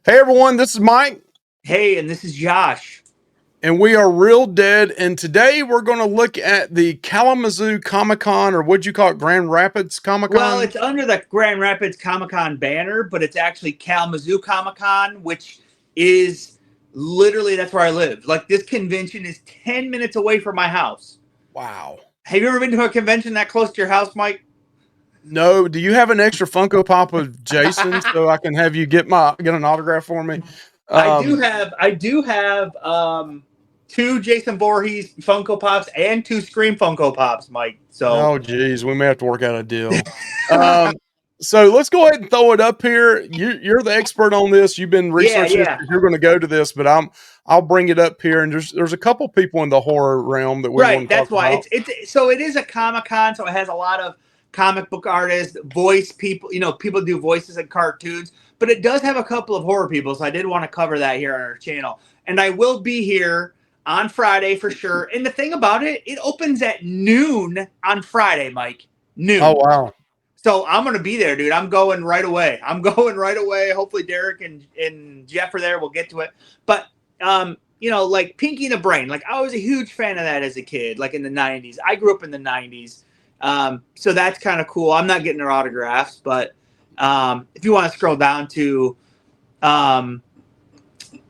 Hey everyone, this is Mike, Hey, and this is Josh. and we are Real Dead. And today we're going to look at the Kalamazoo Comic Con, or what'd you call it, Grand Rapids Comic Well, Con? it's under the Grand Rapids Comic Con banner, but it's actually Kalamazoo Comic Con, which is literally that's where I live. Like this convention is 10 minutes away from my house. Wow. Have you ever been to a convention that close to your house, Mike? No, do you have an extra Funko Pop of Jason so I can have you get an autograph for me? I do Um, have I do have two Jason Voorhees Funko Pops and two Scream Funko Pops, Mike. So oh geez, we may have to work out a deal. Um, so let's go ahead and throw it up here. You're the expert on this. You've been yeah, researching this yeah. because you're going to go to this, but I'll bring it up here. And there's a couple people in the horror realm that we Right, want to talk that's why about. it's so it is a Comic Con, so it has a lot of comic book artists, voice people. People do voices and cartoons, but it does have a couple of horror people. So I did want to cover that here on our channel, and I will be here on Friday for sure. And the thing about it, it opens at noon on Friday, Mike. Oh Noon. wow. So I'm gonna be there, dude. I'm going right away. I'm going right away. Hopefully Derek and Jeff are there. We'll get to it. But like Pinky and the Brain. Like I was a huge fan of that as a kid, like in the '90s. I grew up in the '90s, so that's kind of cool. I'm not getting their autographs, but if you want to scroll down to, um,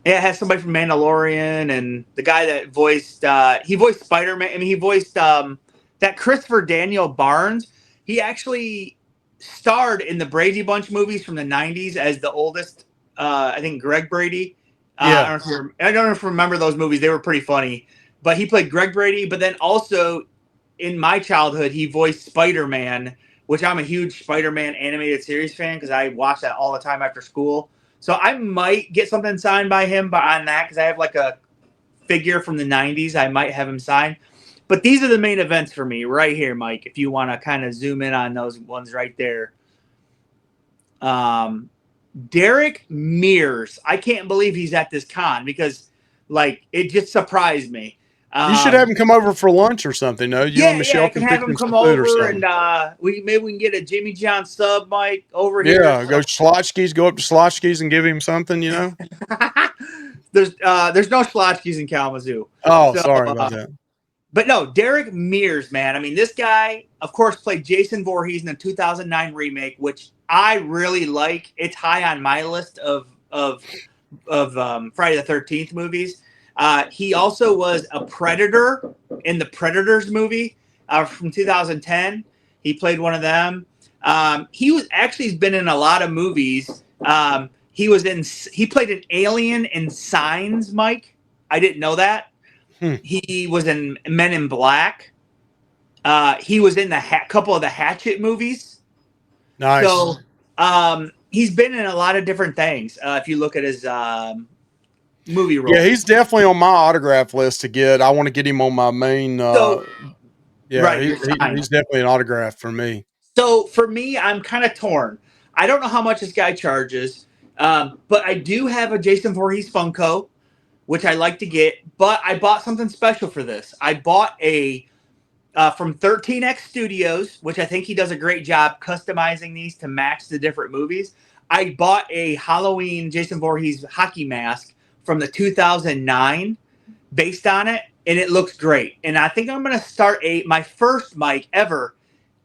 it has somebody from Mandalorian and the guy that voiced he voiced Spider-Man. I mean, he voiced that Christopher Daniel Barnes. He actually starred in the Brady Bunch movies from the '90s as the oldest. I think Greg Brady. Yeah. I don't know if you remember those movies. They were pretty funny. But he played Greg Brady. But then also in my childhood, he voiced Spider Man, which I'm a huge Spider Man animated series fan because I watch that all the time after school. So I might get something signed by him, but on that because I have like a figure from the '90s, I might have him signed. But these are the main events for me right here, Mike. If you want to kind of zoom in on those ones right there, um, Derek Mears. I can't believe he's at this con because, like, it just surprised me. You should have Um, him come over for lunch or something. No, you and yeah, Michelle I can can have pick him him come some food or over and something. we can get a Jimmy John sub, Mike, over here. Yeah, So go up to Schlotchke's and give him something. there's no Schlotzkys in Kalamazoo. Oh, So sorry about that. but no, Derek Mears, man. I mean, this guy, of course, played Jason Voorhees in the 2009 remake, which I really like. It's high on my list of Friday the 13th movies. He also was a Predator in the Predators movie from 2010. He played one of them. He was actually he's been in a lot of movies. He played an alien in Signs, Mike. I didn't know that. Hmm, He was in Men in Black. He was in the couple of the Hatchet movies. nice. So he's been in a lot of different things. If you look at his movie Yeah, roles. he's definitely on my autograph list to get. I want to get him on my main. So Yeah, right, you're signed. he's definitely an autograph for me. So for me, I'm kind of torn. I don't know how much this guy charges, but I do have a Jason Voorhees Funko, which I like to get. But I bought something special for this. I bought a from 13X Studios, which I think he does a great job customizing these to match the different movies. I bought a Halloween Jason Voorhees hockey mask from the 2009 based on it, and it looks great. And I think I'm going to start my first Mike ever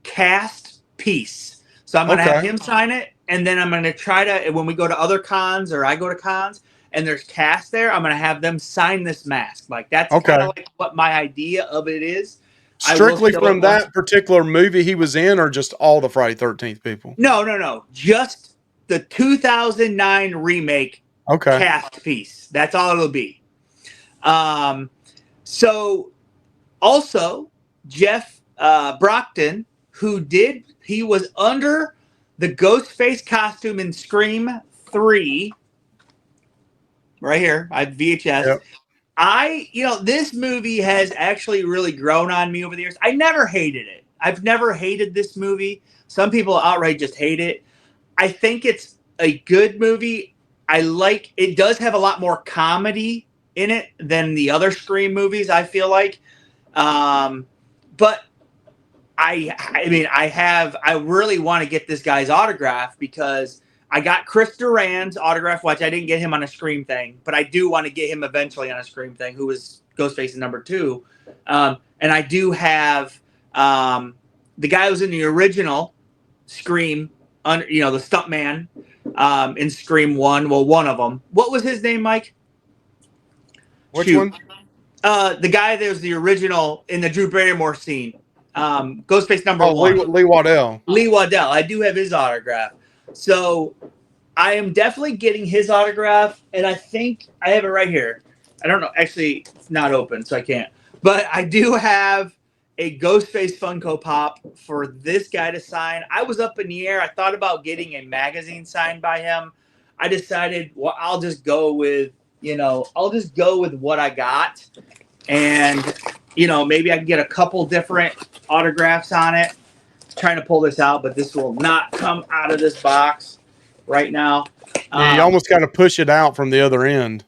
cast piece. So I'm going to have Okay, him sign it, and then I'm going to try to when we go to other cons or I go to cons and there's cast there, I'm going to have them sign this mask. Like that's kind okay. of like what my idea of it is. I will Strictly show it from once. that particular movie he was in, or just all the Friday 13th people? No, no, no. Just the 2009 remake Okay. cast piece. That's all it'll be. Um, so also Jeff Brockton, he was under the Ghostface costume in Scream 3, right here. I have VHS. Yep. This movie has actually really grown on me over the years. I never hated it. I've never hated this movie. Some people outright just hate it. I think it's a good movie. It does have a lot more comedy in it than the other Scream movies, I feel like. But I really want to get this guy's autograph because I got Chris Duran's autograph, which I didn't get him on a Scream thing, but I do want to get him eventually on a Scream thing, who was Ghostface's number 2. And I do have the guy who was in the original Scream, the stuntman in Scream 1. Well, one of them. What was his name, Mike? Which Shoot. one? The guy that was the original in the Drew Barrymore scene. Ghostface number Oh, 1. Lee Waddell. Lee Waddell. I do have his autograph. So I am definitely getting his autograph, and I think I have it right here. I don't know. Actually, it's not open, so I can't. But I do have a Ghostface Funko Pop for this guy to sign. I was up in the air. I thought about getting a magazine signed by him. I decided, well, I'll just go with what I got, and maybe I can get a couple different autographs on it. Trying to pull this out, but this will not come out of this box right now. Yeah, you almost got to push it out from the other end.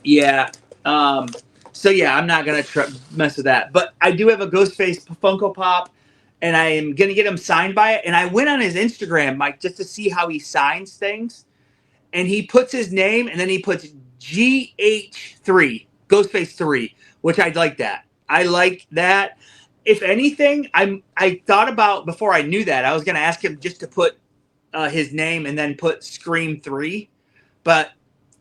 Yeah. So yeah, I'm not gonna mess with that. But I do have a Ghostface Funko Pop, and I am gonna get him signed by it. And I went on his Instagram, Mike, just to see how he signs things. And he puts his name, and then he puts GH3, Ghostface 3, which I like that. I like that. If anything, I thought about before I knew that I was gonna ask him just to put his name and then put Scream 3, but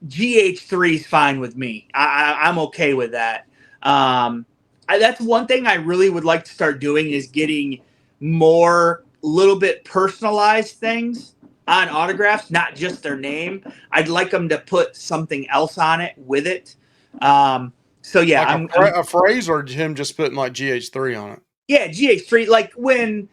GH3 is fine with me. I'm okay with that. That's one thing I really would like to start doing is getting more little bit personalized things on autographs, not just their name. I'd like them to put something else on it with it. So yeah, like a phrase, or him just putting like GH3 on it. Yeah, GH3. Well,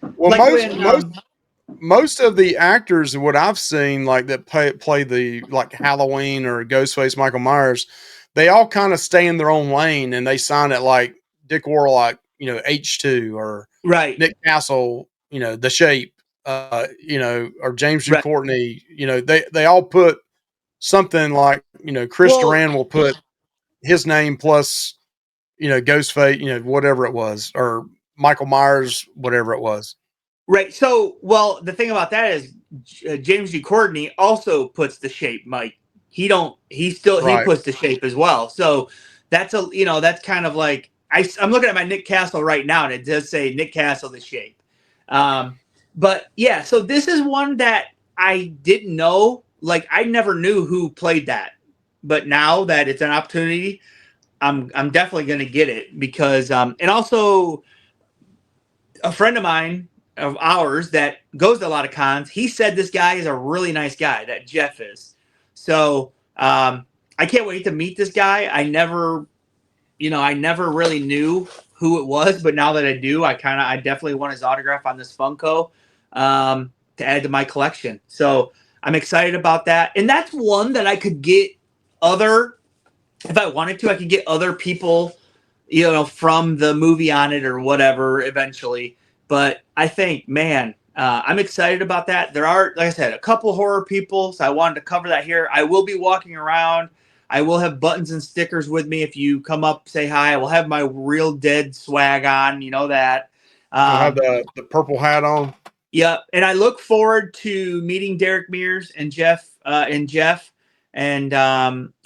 most of the actors, what I've seen, like that play the like Halloween or Ghostface Michael Myers, they all kind of stay in their own lane and they sign it like Dick Warlock, H2, or right, Nick Castle, The Shape, or James G. right. Courtney. They all put something like, Chris Well, Duran will put his name plus, Ghostface, whatever it was, or Michael Myers, whatever it was. right. So, well, the thing about that is James G. Courtney also puts the shape, Mike. He Right. puts the shape as well. So that's kind of like, I'm looking at my Nick Castle right now, and it does say Nick Castle, the shape. But yeah, so this is one that I didn't know. Like, I never knew who played that. But now that it's an opportunity, I'm definitely going to get it because, and also a friend of ours that goes to a lot of cons, he said this guy is a really nice guy, that Jeff is. So I can't wait to meet this guy. I never really knew who it was, but now that I do, I definitely want his autograph on this Funko to add to my collection. So I'm excited about that. And that's one that I could get if I wanted to, I could get other people, from the movie on it or whatever eventually. But I think, man, I'm excited about that. There are, like I said, a couple horror people, so I wanted to cover that here. I will be walking around. I will have buttons and stickers with me. If you come up, say hi. I will have my Real Dead swag on. You know that. You'll have the purple hat on. Yep. And I look forward to meeting Derek Mears and Jeff. And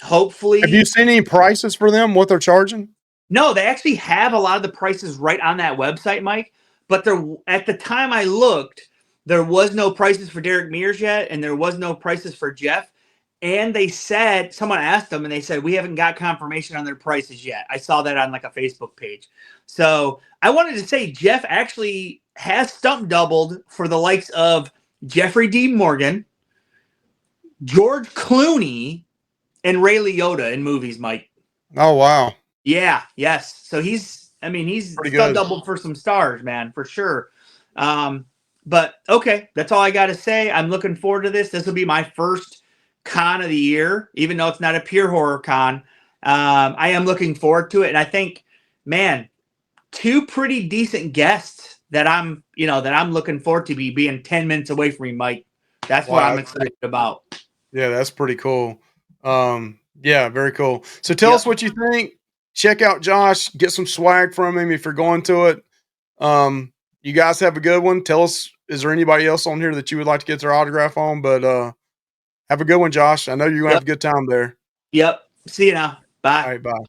hopefully. Have you seen any prices for them? What they're charging? No, they actually have a lot of the prices right on that website, Mike. But at the time I looked, there was no prices for Derek Mears yet, and there was no prices for Jeff. And they said, someone asked them, and they said, we haven't got confirmation on their prices yet. I saw that on like a Facebook page. So I wanted to say Jeff actually has stump doubled for the likes of Jeffrey Dean Morgan, George Clooney, and Ray Liotta in movies, Mike. Oh, wow. Yeah, yes. So he's stump doubled for some stars, man, for sure. But okay, that's all I got to say. I'm looking forward to this. This will be my first con of the year, even though it's not a pure horror con. I am looking forward to it, and I think, man, two pretty decent guests that I'm looking forward to being 10 minutes away from me, Mike. That's what I'm excited about. Yeah, that's pretty cool. Yeah, very cool. So tell us what you think. Check out Josh, get some swag from him if you're going to it. You guys have a good one. Tell us, is there anybody else on here that you would like to get their autograph on? But Have a good one, Josh. I know you're gonna have Yep. a good time there. Yep. See you now. Bye. All right, bye.